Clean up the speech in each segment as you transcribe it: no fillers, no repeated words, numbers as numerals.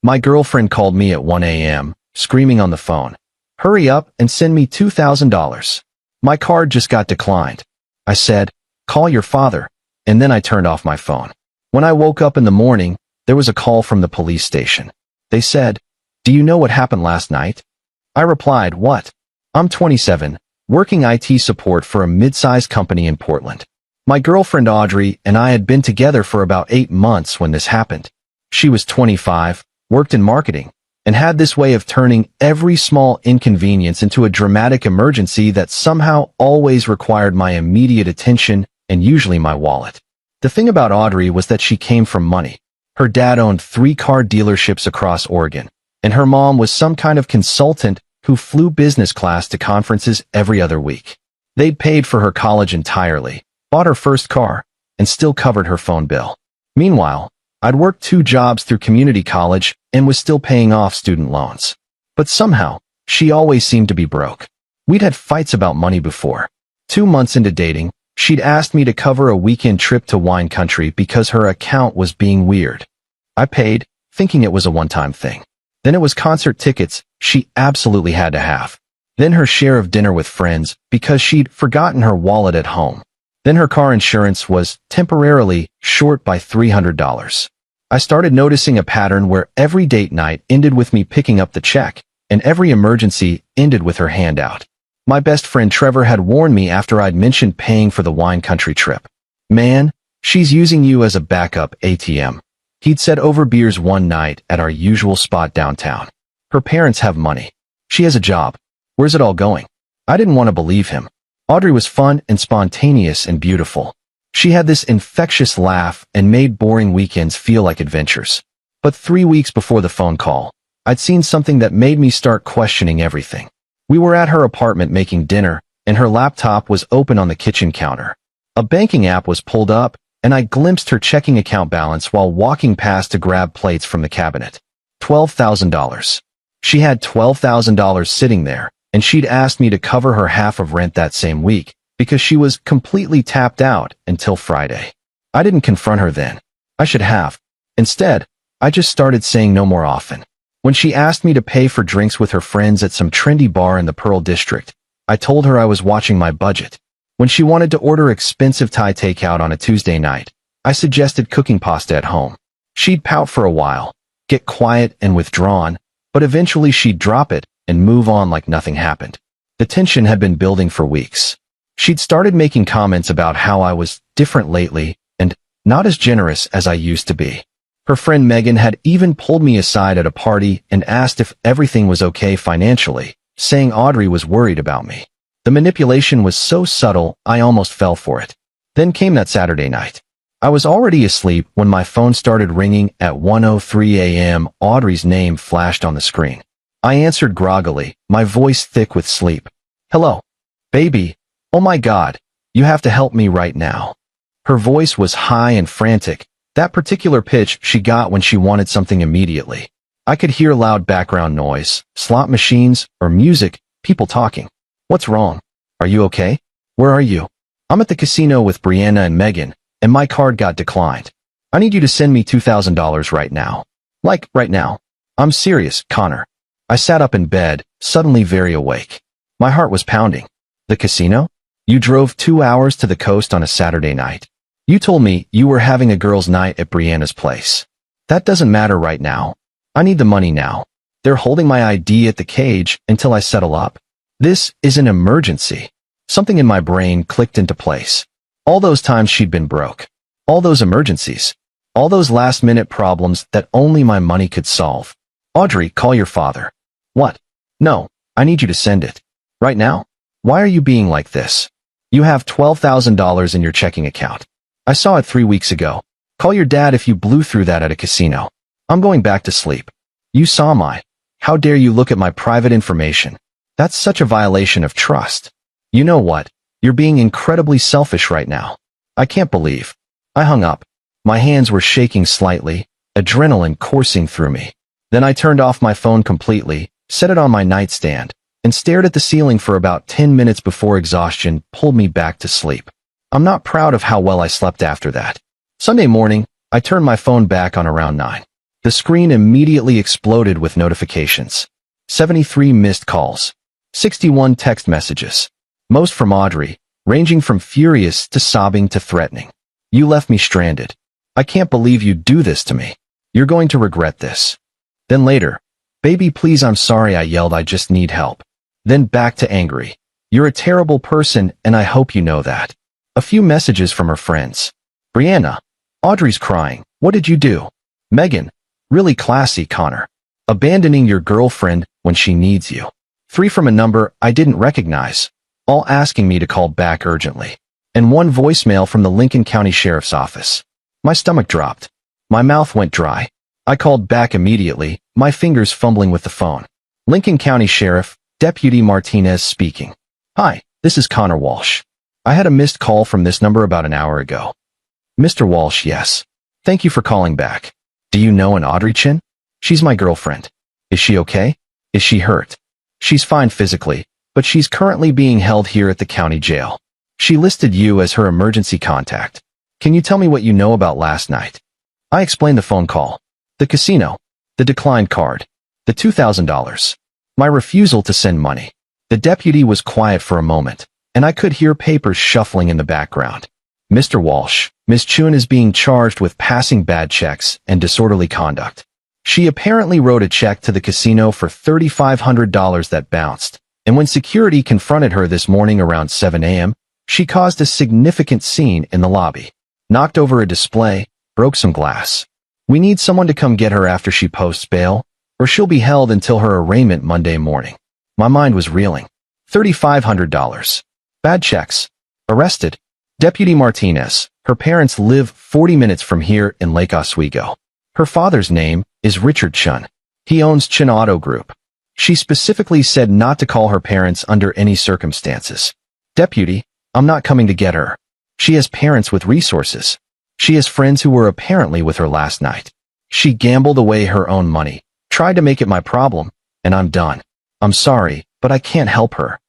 My girlfriend called me at 1 a.m., screaming on the phone, "Hurry up and send me $2,000. My card just got declined." I said, "Call your father," and then I turned off my phone. When I woke up in the morning, there was a call from the police station. They said, "Do you know what happened last night?" I replied, "What?" I'm 27, working IT support for a mid-sized company in Portland. My girlfriend Audrey and I had been together for about 8 months when this happened. She was 25, worked in marketing, and had this way of turning every small inconvenience into a dramatic emergency that somehow always required my immediate attention and usually my wallet. The thing about Audrey was that she came from money. Her dad owned 3 car dealerships across Oregon, and her mom was some kind of consultant who flew business class to conferences every other week. They'd paid for her college entirely, bought her first car, and still covered her phone bill. Meanwhile, I'd worked 2 jobs through community college and was still paying off student loans. But somehow, she always seemed to be broke. We'd had fights about money before. 2 months into dating, she'd asked me to cover a weekend trip to wine country because her account was being weird. I paid, thinking it was a one-time thing. Then it was concert tickets she absolutely had to have. Then her share of dinner with friends because she'd forgotten her wallet at home. Then her car insurance was temporarily short by $300. I started noticing a pattern where every date night ended with me picking up the check, and every emergency ended with her hand out. My best friend Trevor had warned me after I'd mentioned paying for the wine country trip. "Man, she's using you as a backup ATM." He'd said over beers one night at our usual spot downtown. "Her parents have money. She has a job. Where's it all going?" I didn't want to believe him. Audrey was fun and spontaneous and beautiful. She had this infectious laugh and made boring weekends feel like adventures. But 3 weeks before the phone call, I'd seen something that made me start questioning everything. We were at her apartment making dinner, and her laptop was open on the kitchen counter. A banking app was pulled up, and I glimpsed her checking account balance while walking past to grab plates from the cabinet. $12,000. She had $12,000 sitting there, and she'd asked me to cover her half of rent that same week because she was completely tapped out until Friday. I didn't confront her then. I should have. Instead, I just started saying no more often. When she asked me to pay for drinks with her friends at some trendy bar in the Pearl District, I told her I was watching my budget. When she wanted to order expensive Thai takeout on a Tuesday night, I suggested cooking pasta at home. She'd pout for a while, get quiet and withdrawn, but eventually she'd drop it and move on like nothing happened. The tension had been building for weeks. She'd started making comments about how I was different lately and not as generous as I used to be. Her friend Megan had even pulled me aside at a party and asked if everything was okay financially, saying Audrey was worried about me. The manipulation was so subtle, I almost fell for it. Then came that Saturday night. I was already asleep when my phone started ringing at 1:03 a.m. Audrey's name flashed on the screen. I answered groggily, my voice thick with sleep. "Hello, baby. Oh my God, you have to help me right now." Her voice was high and frantic, that particular pitch she got when she wanted something immediately. I could hear loud background noise, slot machines, or music, people talking. "What's wrong? Are you okay? Where are you?" "I'm at the casino with Brianna and Megan, and my card got declined. I need you to send me $2,000 right now." "Like, right now?" "I'm serious, Connor." I sat up in bed, suddenly very awake. My heart was pounding. "The casino? You drove 2 hours to the coast on a Saturday night. You told me you were having a girls' night at Brianna's place. That doesn't matter right now. I need the money now. They're holding my ID at the cage until I settle up. This is an emergency." Something in my brain clicked into place. All those times she'd been broke. All those emergencies. All those last-minute problems that only my money could solve. "Audrey, call your father." "What?" "No, I need you to send it. Right now. Why are you being like this? You have $12,000 in your checking account. I saw it 3 weeks ago. Call your dad if you blew through that at a casino. I'm going back to sleep. You saw my. How dare you look at my private information? That's such a violation of trust. You know what? You're being incredibly selfish right now. I can't believe." I hung up. My hands were shaking slightly, adrenaline coursing through me. Then I turned off my phone completely, set it on my nightstand, and stared at the ceiling for about 10 minutes before exhaustion pulled me back to sleep. I'm not proud of how well I slept after that. Sunday morning, I turned my phone back on around 9. The screen immediately exploded with notifications. 73 missed calls. 61 text messages. Most from Audrey, ranging from furious to sobbing to threatening. You left me stranded. I can't believe you'd do this to me. You're going to regret this. Then later, baby please I'm sorry I yelled I just need help. Then back to angry. You're a terrible person and I hope you know that. A few messages from her friends. Brianna. Audrey's crying. What did you do? Megan. Really classy, Connor. Abandoning your girlfriend when she needs you. 3 from a number I didn't recognize, all asking me to call back urgently. And 1 voicemail from the Lincoln County Sheriff's Office. My stomach dropped. My mouth went dry. I called back immediately, my fingers fumbling with the phone. Lincoln County Sheriff, Deputy Martinez speaking. Hi, this is Connor Walsh. I had a missed call from this number about an hour ago. Mr. Walsh, yes. Thank you for calling back. Do you know an Audrey Chin? She's my girlfriend. Is she okay? Is she hurt? She's fine physically, but she's currently being held here at the county jail. She listed you as her emergency contact. Can you tell me what you know about last night? I explained the phone call, the casino, the declined card, the $2,000, my refusal to send money. The deputy was quiet for a moment, and I could hear papers shuffling in the background. Mr. Walsh, Ms. Chun is being charged with passing bad checks and disorderly conduct. She apparently wrote a check to the casino for $3,500 that bounced, and when security confronted her this morning around 7 a.m., she caused a significant scene in the lobby. Knocked over a display, broke some glass. We need someone to come get her after she posts bail, or she'll be held until her arraignment Monday morning. My mind was reeling. $3,500. Bad checks. Arrested. Deputy Martinez. Her parents live 40 minutes from here in Lake Oswego. Her father's name is Richard Chun. He owns Chun Auto Group. She specifically said not to call her parents under any circumstances. Deputy, I'm not coming to get her. She has parents with resources. She has friends who were apparently with her last night. She gambled away her own money, tried to make it my problem, and I'm done. I'm sorry, but I can't help her.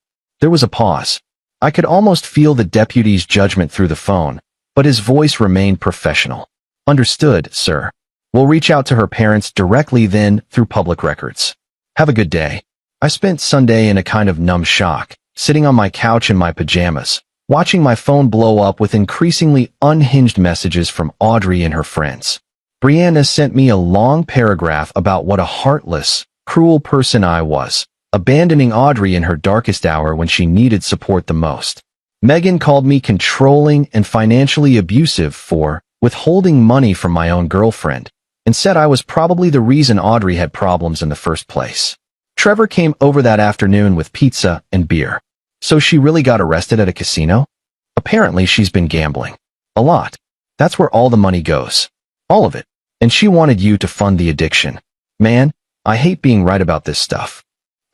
There was a pause. I could almost feel the deputy's judgment through the phone, but his voice remained professional. Understood, sir. We'll reach out to her parents directly then through public records. Have a good day. I spent Sunday in a kind of numb shock, sitting on my couch in my pajamas, watching my phone blow up with increasingly unhinged messages from Audrey and her friends. Brianna sent me a long paragraph about what a heartless, cruel person I was, abandoning Audrey in her darkest hour when she needed support the most. Megan called me controlling and financially abusive for withholding money from my own girlfriend, and said I was probably the reason Audrey had problems in the first place. Trevor came over that afternoon with pizza and beer. So she really got arrested at a casino? Apparently she's been gambling. A lot. That's where all the money goes. All of it. And she wanted you to fund the addiction. Man, I hate being right about this stuff.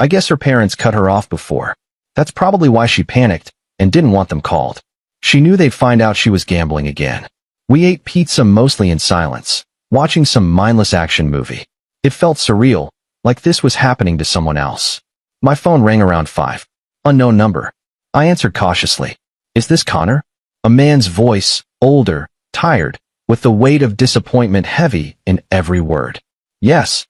I guess her parents cut her off before. That's probably why she panicked and didn't want them called. She knew they'd find out she was gambling again. We ate pizza mostly in silence, watching some mindless action movie. It felt surreal, like this was happening to someone else. My phone rang around 5. Unknown number. I answered cautiously. Is this Connor? A man's voice, older, tired, with the weight of disappointment heavy in every word. Yes.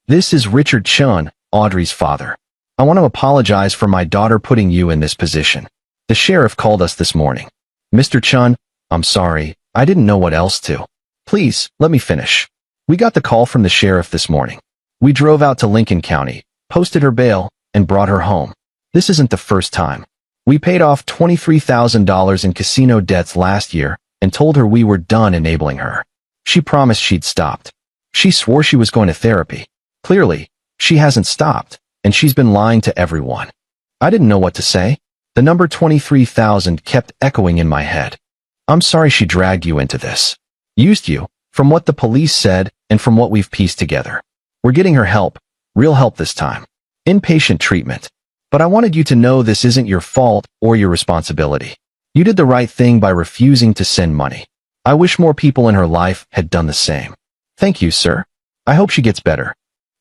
This is Richard Chun, Audrey's father. I want to apologize for my daughter putting you in this position. The sheriff called us this morning. Mr. Chun, I'm sorry, I didn't know what else to. Please, let me finish. We got the call from the sheriff this morning. We drove out to Lincoln County, posted her bail, and brought her home. This isn't the first time. We paid off $23,000 in casino debts last year and told her we were done enabling her. She promised she'd stopped. She swore she was going to therapy. Clearly, she hasn't stopped, and she's been lying to everyone. I didn't know what to say. The number 23,000 kept echoing in my head. I'm sorry she dragged you into this. Used you, from what the police said and from what we've pieced together. We're getting her help, real help this time. Inpatient treatment. But I wanted you to know this isn't your fault or your responsibility. You did the right thing by refusing to send money. I wish more people in her life had done the same. Thank you, sir. I hope she gets better.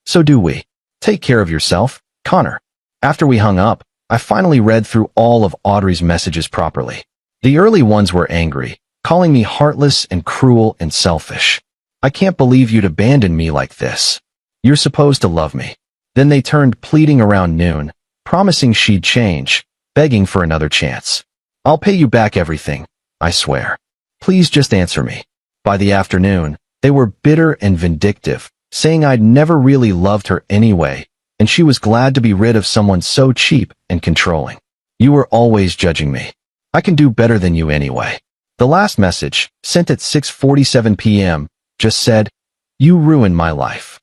So do we. Take care of yourself, Connor. After we hung up, I finally read through all of Audrey's messages properly. The early ones were angry, calling me heartless and cruel and selfish. I can't believe you'd abandon me like this. You're supposed to love me. Then they turned pleading around noon, promising she'd change, begging for another chance. I'll pay you back everything, I swear. Please just answer me. By the afternoon, they were bitter and vindictive, saying I'd never really loved her anyway, and she was glad to be rid of someone so cheap and controlling. You were always judging me. I can do better than you anyway. The last message, sent at 6:47 p.m., just said, you ruined my life.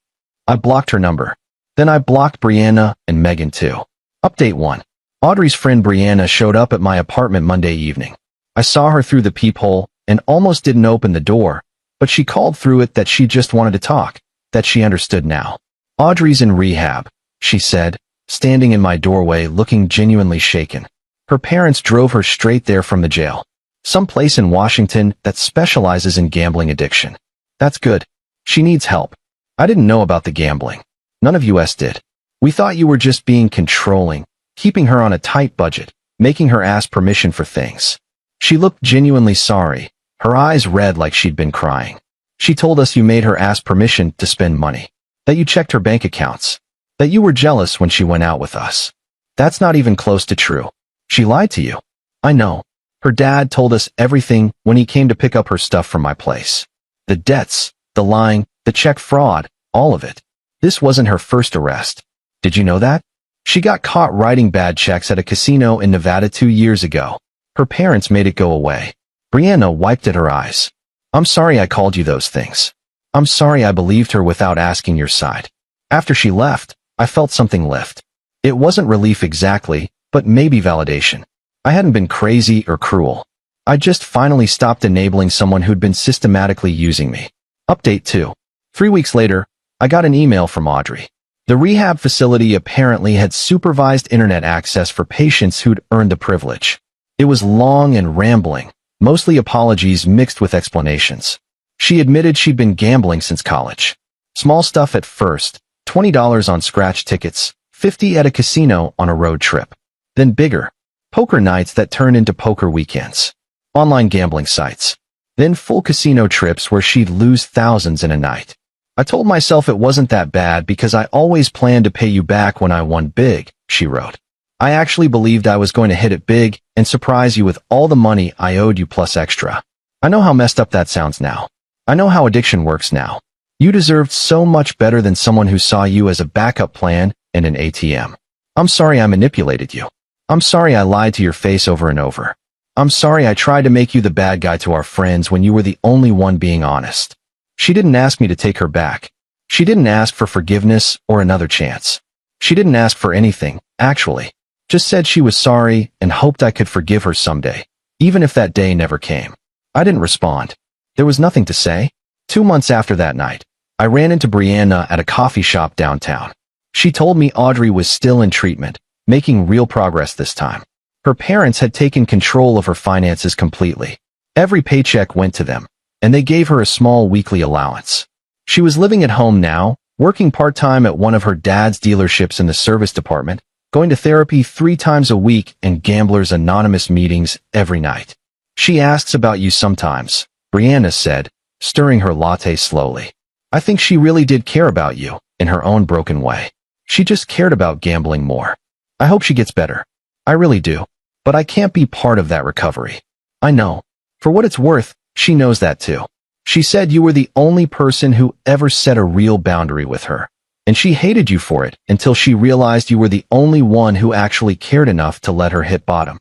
I blocked her number. Then I blocked Brianna and Megan too. Update 1. Audrey's friend Brianna showed up at my apartment Monday evening. I saw her through the peephole and almost didn't open the door, but she called through it that she just wanted to talk, that she understood now. Audrey's in rehab, she said, standing in my doorway looking genuinely shaken. Her parents drove her straight there from the jail. Some place in Washington that specializes in gambling addiction. That's good. She needs help. I didn't know about the gambling. None of us did. We thought you were just being controlling, keeping her on a tight budget, making her ask permission for things. She looked genuinely sorry, her eyes red like she'd been crying. She told us you made her ask permission to spend money, that you checked her bank accounts, that you were jealous when she went out with us. That's not even close to true. She lied to you. I know. Her dad told us everything when he came to pick up her stuff from my place. The debts, the lying, the check fraud, all of it. This wasn't her first arrest. Did you know that? She got caught writing bad checks at a casino in Nevada 2 years ago. Her parents made it go away. Brianna wiped at her eyes. I'm sorry I called you those things. I'm sorry I believed her without asking your side. After she left, I felt something lift. It wasn't relief exactly, but maybe validation. I hadn't been crazy or cruel. I just finally stopped enabling someone who'd been systematically using me. Update 2. 3 weeks later, I got an email from Audrey. The rehab facility apparently had supervised internet access for patients who'd earned the privilege. It was long and rambling, mostly apologies mixed with explanations. She admitted she'd been gambling since college. Small stuff at first, $20 on scratch tickets, $50 at a casino on a road trip. Then bigger, poker nights that turned into poker weekends. Online gambling sites. Then full casino trips where she'd lose thousands in a night. I told myself it wasn't that bad because I always planned to pay you back when I won big, she wrote. I actually believed I was going to hit it big and surprise you with all the money I owed you plus extra. I know how messed up that sounds now. I know how addiction works now. You deserved so much better than someone who saw you as a backup plan and an ATM. I'm sorry I manipulated you. I'm sorry I lied to your face over and over. I'm sorry I tried to make you the bad guy to our friends when you were the only one being honest. She didn't ask me to take her back. She didn't ask for forgiveness or another chance. She didn't ask for anything, actually. Just said she was sorry and hoped I could forgive her someday, even if that day never came. I didn't respond. There was nothing to say. 2 months after that night, I ran into Brianna at a coffee shop downtown. She told me Audrey was still in treatment, making real progress this time. Her parents had taken control of her finances completely. Every paycheck went to them, and they gave her a small weekly allowance. She was living at home now, working part-time at one of her dad's dealerships in the service department, going to therapy 3 times a week and Gamblers Anonymous meetings every night. She asks about you sometimes, Brianna said, stirring her latte slowly. I think she really did care about you, in her own broken way. She just cared about gambling more. I hope she gets better. I really do. But I can't be part of that recovery. I know. For what it's worth, she knows that too. She said you were the only person who ever set a real boundary with her. And she hated you for it until she realized you were the only one who actually cared enough to let her hit bottom.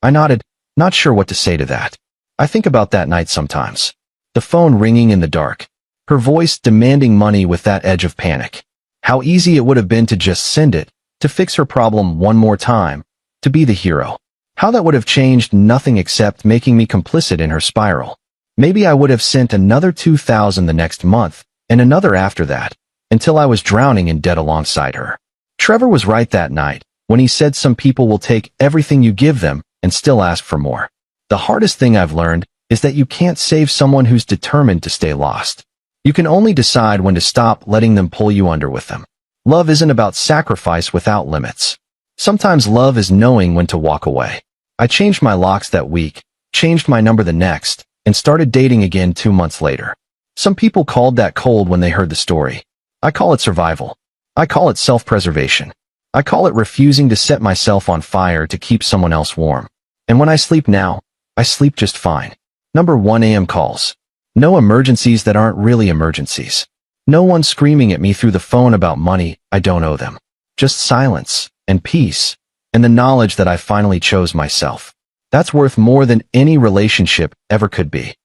I nodded, not sure what to say to that. I think about that night sometimes. The phone ringing in the dark. Her voice demanding money with that edge of panic. How easy it would have been to just send it, to fix her problem one more time, to be the hero. How that would have changed nothing except making me complicit in her spiral. Maybe I would have sent another 2,000 the next month, and another after that, until I was drowning in debt alongside her. Trevor was right that night, when he said some people will take everything you give them and still ask for more. The hardest thing I've learned is that you can't save someone who's determined to stay lost. You can only decide when to stop letting them pull you under with them. Love isn't about sacrifice without limits. Sometimes love is knowing when to walk away. I changed my locks that week, changed my number the next, and started dating again 2 months later. Some people called that cold when they heard the story. I call it survival. I call it self-preservation. I call it refusing to set myself on fire to keep someone else warm. And when I sleep now, I sleep just fine. Number 1 a.m. calls. No emergencies that aren't really emergencies. No one screaming at me through the phone about money I don't owe them. Just silence and peace and the knowledge that I finally chose myself. That's worth more than any relationship ever could be.